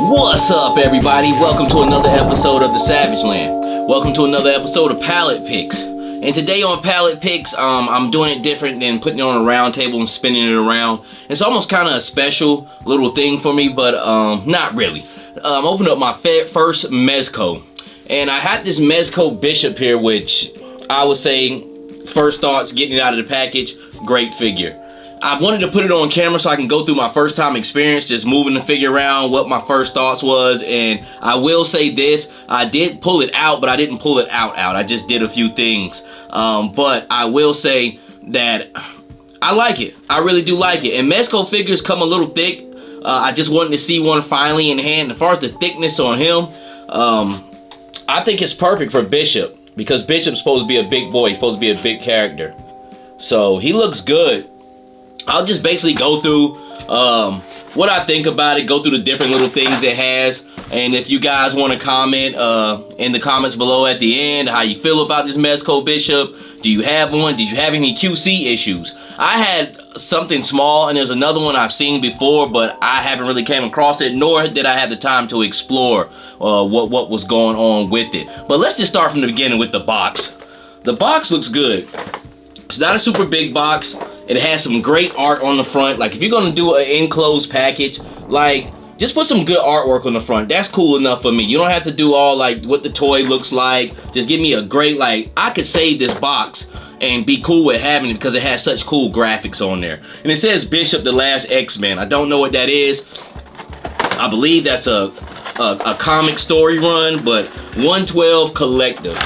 What's up, everybody? Welcome to another episode of the Savage Land. Welcome to another episode of Pallet Picks. And today on Pallet Picks, I'm doing it different than putting it on a round table and spinning it around. It's almost kind of a special little thing for me, but not really. Opened up my first Mezco. And I had this Mezco Bishop here, which I would say, first thoughts, getting it out of the package, great figure. I wanted to put it on camera so I can go through my first time experience, just moving the figure around, what my first thoughts was. And I will say this, I did pull it out, but I didn't pull it out. I just did a few things. But I will say that I like it. I really do like it. And Mezco figures come a little thick. I just wanted to see one finally in hand. As far as the thickness on him, I think it's perfect for Bishop, because Bishop's supposed to be a big boy. He's supposed to be a big character. So he looks good. I'll just basically go through what I think about it, go through the different little things it has, and if you guys want to comment in the comments below at the end how you feel about this Mezco Bishop. Do you have one? Did you have any QC issues? I had something small, and there's another one I've seen before, but I haven't really came across it, nor did I have the time to explore what was going on with it. But let's just start from the beginning with the box. The box looks good. It's not a super big box. It has some great art on the front. Like, if you're gonna do an enclosed package, like, just put some good artwork on the front. That's cool enough for me. You don't have to do all like what the toy looks like. Just give me a great, like, I could save this box and be cool with having it because it has such cool graphics on there. And it says Bishop the Last X-Men. I don't know what that is. I believe that's a comic story run, but 112 Collective.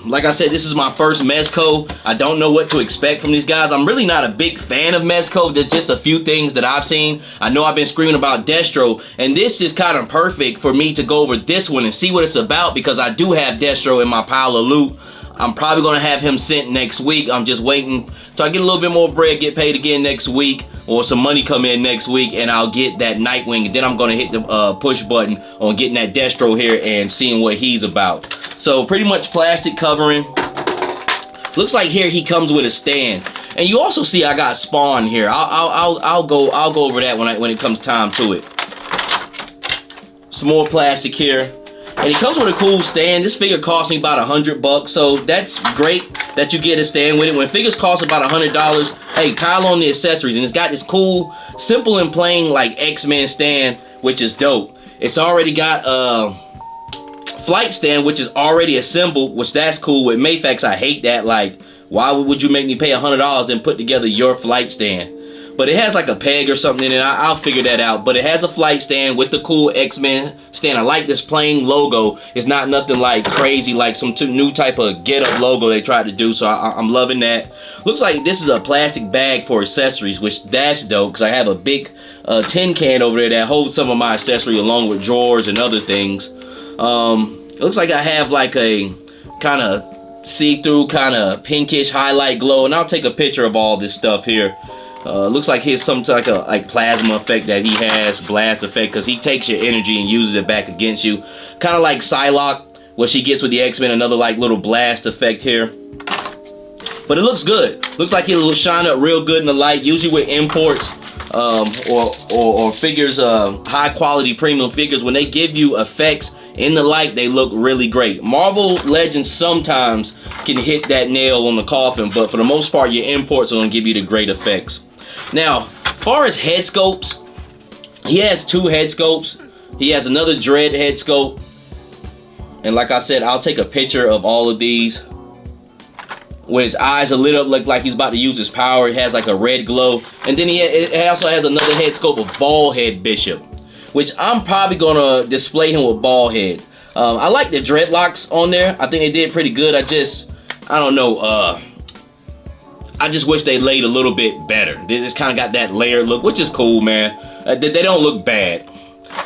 Like I said, this is my first Mezco. I don't know what to expect from these guys. I'm really not a big fan of Mezco. There's just a few things that I've seen. I know I've been screaming about Destro, and this is kind of perfect for me to go over this one and see what it's about, because I do have Destro in my pile of loot. I'm probably going to have him sent next week. I'm just waiting till I get a little bit more bread, get paid again next week, or some money come in next week, and I'll get that Nightwing, and then I'm going to hit the push button on getting that Destro here and seeing what he's about. So pretty much plastic covering. Looks like here he comes with a stand, and you also see I got Spawn here. I'll go over that when it comes time to it. Some more plastic here. And he comes with a cool stand. This figure cost me about $100, so that's great that you get a stand with it. When figures cost about $100, hey, pile on the accessories. And it's got this cool, simple and plain, like, X-Men stand, which is dope. It's already got a flight stand, which is already assembled, which that's cool. With Mayfax, I hate that. Like, why would you make me pay $100 and put together your flight stand? But it has like a peg or something in it. I'll figure that out. But it has a flight stand with the cool X-Men stand. I like this plain logo. It's not nothing like crazy, like some new type of get-up logo they tried to do. So I'm loving that. Looks like this is a plastic bag for accessories, which that's dope, because I have a big tin can over there that holds some of my accessory along with drawers and other things. It looks like I have like a kind of see-through, kind of pinkish highlight glow. And I'll take a picture of all this stuff here. Looks like here's some type of like plasma effect that he has, blast effect, because he takes your energy and uses it back against you. Kind of like Psylocke, what she gets with the X-Men, another like little blast effect here. But it looks good. Looks like he'll shine up real good in the light. Usually with imports or figures, high quality premium figures, when they give you effects in the light, they look really great. Marvel Legends sometimes can hit that nail on the coffin, but for the most part, your imports are going to give you the great effects. Now, as far as head sculpts, he has two head sculpts. He has another Dread head sculpt. And like I said, I'll take a picture of all of these. Where his eyes are lit up, look like he's about to use his power. It has like a red glow. And then it also has another head sculpt of Bald Head Bishop, which I'm probably gonna display him with bald head. I like the dreadlocks on there. I think they did pretty good. I don't know, I just wish they laid a little bit better. They just kind of got that layered look, which is cool, man. They don't look bad.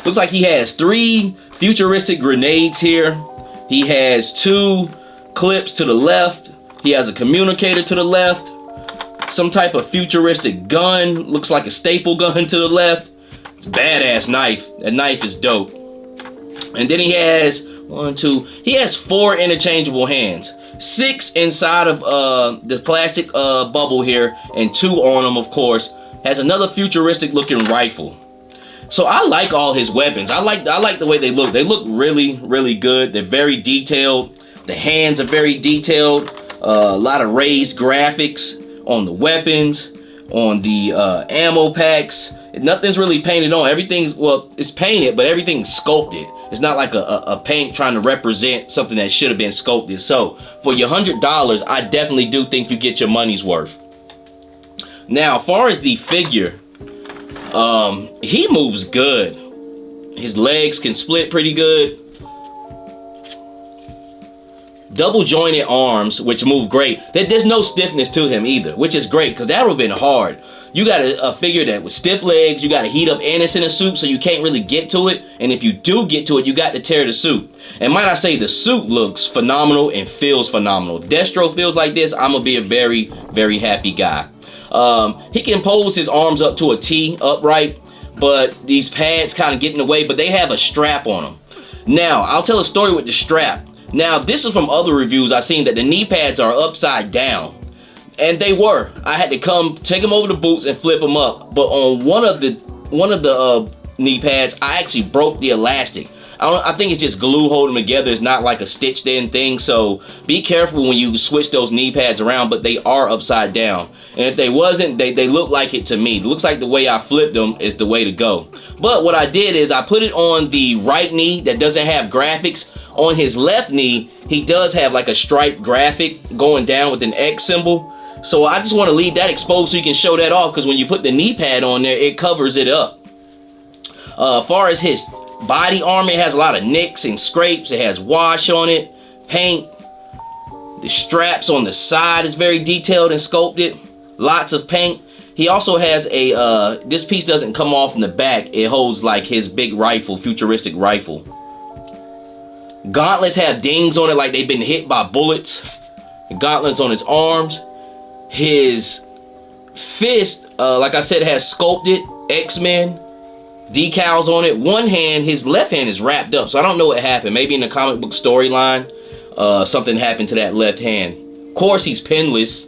Looks like he has 3 futuristic grenades here. He has 2 clips to the left. He has a communicator to the left. Some type of futuristic gun. Looks like a staple gun to the left. It's a badass knife. That knife is dope. And then he has he has 4 interchangeable hands. 6 inside of the plastic bubble here, and 2 on them, of course. Has another futuristic looking rifle. So I like all his weapons. I like the way they look. They look really, really good. They're very detailed. The hands are very detailed. A lot of raised graphics on the weapons, on the ammo packs. Nothing's really painted on. Everything's, well, it's painted, but everything's sculpted. It's not like a paint trying to represent something that should have been sculpted. So for your $100, I definitely do think you get your money's worth. Now, as far as the figure, he moves good. His legs can split pretty good. Double jointed arms, which move great. There's no stiffness to him either, which is great, because that would have been hard. You got a figure that with stiff legs, you got to heat up, and it's in a suit, so you can't really get to it. And if you do get to it, you got to tear the suit. And might I say, the suit looks phenomenal and feels phenomenal. If Destro feels like this, I'm gonna be a very, very happy guy. He can pose his arms up to a T upright, but these pads kind of get in the way, but they have a strap on them. Now, I'll tell a story with the strap. Now, this is from other reviews I've seen that the knee pads are upside down. And they were. I had to come take them over the boots and flip them up. But on one of the knee pads, I actually broke the elastic. I think it's just glue holding them together. It's not like a stitched in thing. So be careful when you switch those knee pads around, but they are upside down. And if they wasn't, they look like it to me. It looks like the way I flipped them is the way to go. But what I did is I put it on the right knee that doesn't have graphics. On his left knee, he does have like a striped graphic going down with an X symbol. So I just want to leave that exposed so you can show that off, because when you put the knee pad on there, it covers it up. As far as his body armor, it has a lot of nicks and scrapes. It has wash on it, paint. The straps on the side is very detailed and sculpted. Lots of paint. He also has a, this piece doesn't come off in the back. It holds like his big rifle, futuristic rifle. Gauntlets have dings on it like they've been hit by bullets. The gauntlets on his arms. His fist, like I said, has sculpted X-Men decals on it. One hand, his left hand is wrapped up, so I don't know what happened. Maybe in the comic book storyline, something happened to that left hand. Of course, he's pinless,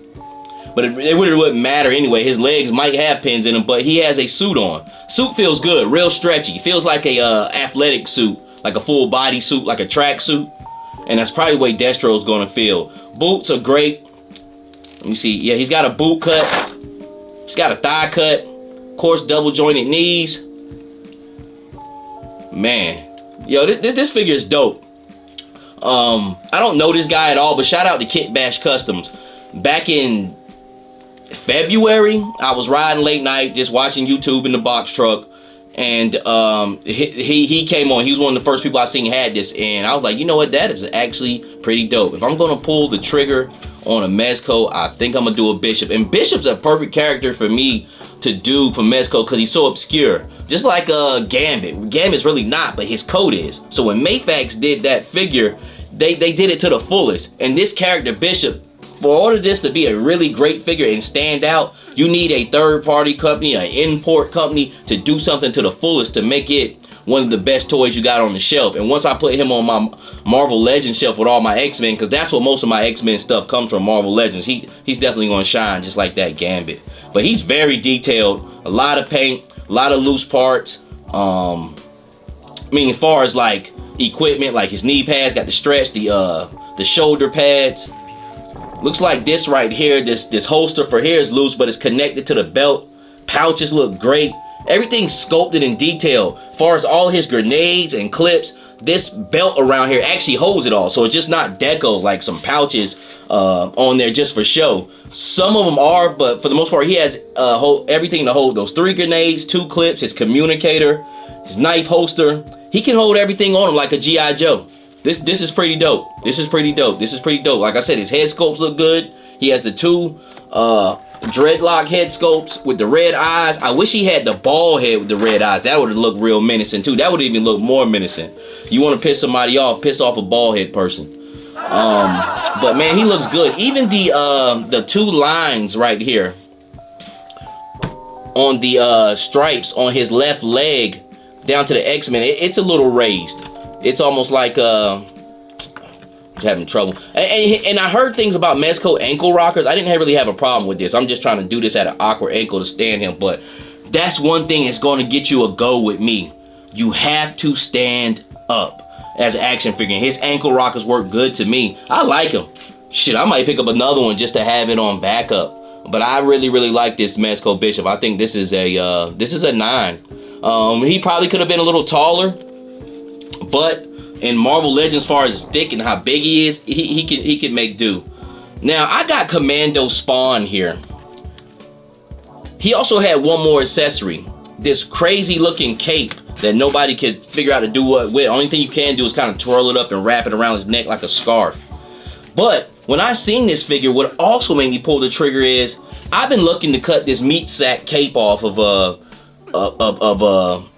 but it wouldn't matter anyway. His legs might have pins in them, but he has a suit on. Suit feels good, real stretchy. Feels like a athletic suit, like a full body suit, like a track suit. And that's probably the way Destro's gonna feel. Boots are great. Let me see. Yeah, he's got a boot cut. He's got a thigh cut. Of course, double jointed knees. Man, yo, this figure is dope. I don't know this guy at all, but shout out to Kitbash Customs. Back in February, I was riding late night, just watching YouTube in the box truck, and he came on. He was one of the first people I seen had this, and I was like, you know what, that is actually pretty dope. If I'm gonna pull the trigger on a Mezco, I think I'm gonna do a Bishop. And Bishop's a perfect character for me to do for Mezco because he's so obscure. Just like Gambit. Gambit's really not, but his coat is. So when Mayfax did that figure, they did it to the fullest. And this character, Bishop, for order this to be a really great figure and stand out, you need a third-party company, an import company, to do something to the fullest to make it one of the best toys you got on the shelf. And once I put him on my Marvel Legends shelf with all my X-Men, because that's what most of my X-Men stuff comes from, Marvel Legends, he's definitely going to shine just like that Gambit. But he's very detailed, a lot of paint, a lot of loose parts. I mean, as far as like equipment, like his knee pads, got the stretch, the shoulder pads. Looks like this right here, this holster for here is loose, but it's connected to the belt. Pouches look great. Everything's sculpted in detail. As far as all his grenades and clips, this belt around here actually holds it all. So it's just not deco like some pouches on there just for show. Some of them are, but for the most part, he has everything to hold those 3 grenades, 2 clips, his communicator, his knife holster. He can hold everything on him like a G.I. Joe. This is pretty dope. This is pretty dope. This is pretty dope. Like I said, his head sculpts look good. He has the 2 dreadlock head sculpts with the red eyes. I wish he had the bald head with the red eyes. That would have looked real menacing too. That would even look more menacing. You want to piss somebody off, piss off a bald head person. But man, he looks good. Even the 2 lines right here on the stripes on his left leg down to the X-Men, it's a little raised. It's almost like having trouble. And I heard things about Mezco ankle rockers. I didn't really have a problem with this. I'm just trying to do this at an awkward ankle to stand him. But That's one thing that's going to get you a go with me. You have to stand up as an action figure. His ankle rockers work good to me. I like him. Shit, I might pick up another one just to have it on backup. But I really, really like this Mezco Bishop. I think this is a 9. He probably could have been a little taller, but in Marvel Legends, as far as his thick and how big he is, he can make do. Now I got Commando Spawn here. He also had one more accessory, this crazy looking cape that nobody could figure out to do what with. Only thing you can do is kind of twirl it up and wrap it around his neck like a scarf. But when I seen this figure, what also made me pull the trigger is I've been looking to cut this meat sack cape off of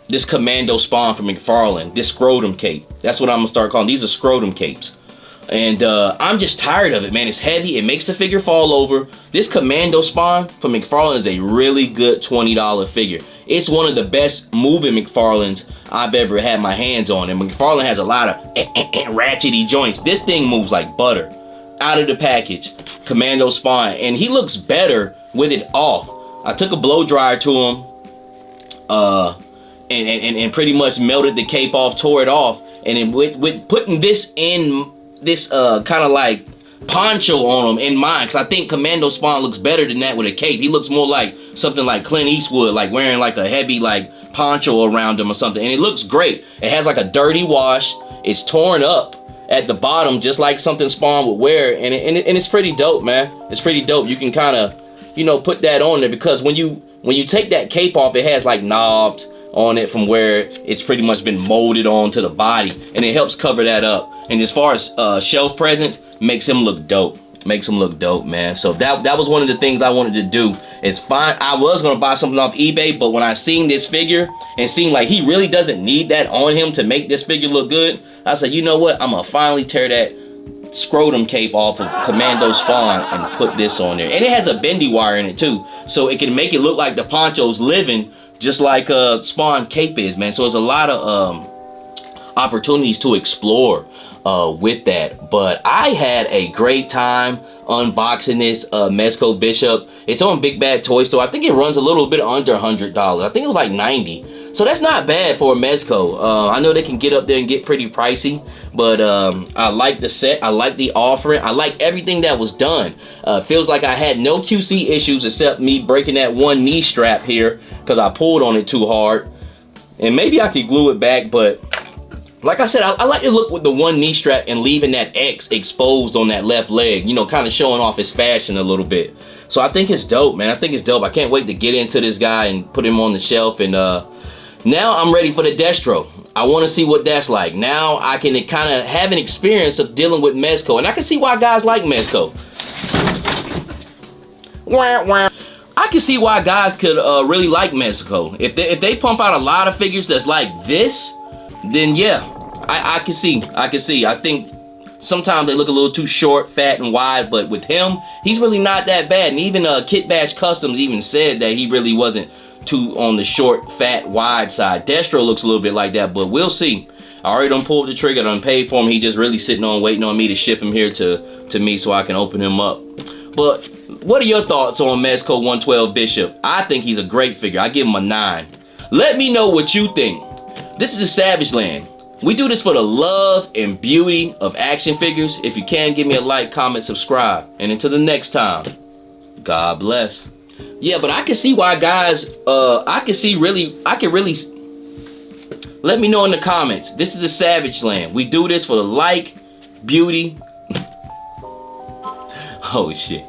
this Commando Spawn from McFarlane, this scrotum cape. That's what I'm gonna start calling. These are scrotum capes. And I'm just tired of it, man. It's heavy. It makes the figure fall over. This Commando Spawn from McFarlane is a really good $20 figure. It's one of the best moving McFarlanes I've ever had my hands on. And McFarlane has a lot of ratchety joints. This thing moves like butter. Out of the package, Commando Spawn. And he looks better with it off. I took a blow dryer to him and pretty much melted the cape off, tore it off. And then with putting this in this kind of like poncho on him in mine, because I think Commando Spawn looks better than that with a cape. He looks more like something like Clint Eastwood, like wearing like a heavy like poncho around him or something, and it looks great. It has like a dirty wash. It's torn up at the bottom just like something Spawn would wear, and it's pretty dope, man. It's pretty dope. You can kind of, you know, put that on there, because when you take that cape off, it has like knobs on it from where it's pretty much been molded onto the body, and it helps cover that up. And as far as shelf presence, makes him look dope. Makes him look dope, man. So that was one of the things I wanted to do. It's fine. I was gonna buy something off eBay, but when I seen this figure and seen like he really doesn't need that on him to make this figure look good, I said, you know what? I'm gonna finally tear that scrotum cape off of Commando Spawn and put this on there. And it has a bendy wire in it too, so it can make it look like the poncho's living, just like Spawn cape is, man. So there's a lot of opportunities to explore with that. But I had a great time unboxing this Mezco Bishop. It's on Big Bad Toy Store. I think it runs a little bit under $100. I think it was like $90. So that's not bad for a Mezco. I know they can get up there and get pretty pricey, but I like the set. I like the offering. I like everything that was done. Feels like I had no QC issues except me breaking that one knee strap here because I pulled on it too hard. And maybe I could glue it back, but like I said, I like to look with the one knee strap and leaving that X exposed on that left leg, you know, kind of showing off his fashion a little bit. So I think it's dope, man. I think it's dope. I can't wait to get into this guy and put him on the shelf. And now I'm ready for the Destro. I want to see what that's like. Now I can kind of have an experience of dealing with Mezco. And I can see why guys like Mezco. I can see why guys could really like Mezco. If they pump out a lot of figures that's like this, then yeah, I can see. I think sometimes they look a little too short, fat, and wide, but with him, he's really not that bad. And even Kitbash Customs even said that he really wasn't too on the short, fat, wide side. Destro looks a little bit like that, but we'll see. I already done pulled the trigger, done paid for him. He just really sitting on waiting on me to ship him here to me so I can open him up. But what are your thoughts on Mezco 112 Bishop? I think he's a great figure. I give him a 9. Let me know what you think. This is the Savage Land. We do this for the love and beauty of action figures. If you can, give me a like, comment, subscribe. And until the next time, God bless. Yeah, but I can see why guys, I can really, let me know in the comments. This is the Savage Land. We do this for the like, beauty. Oh, shit.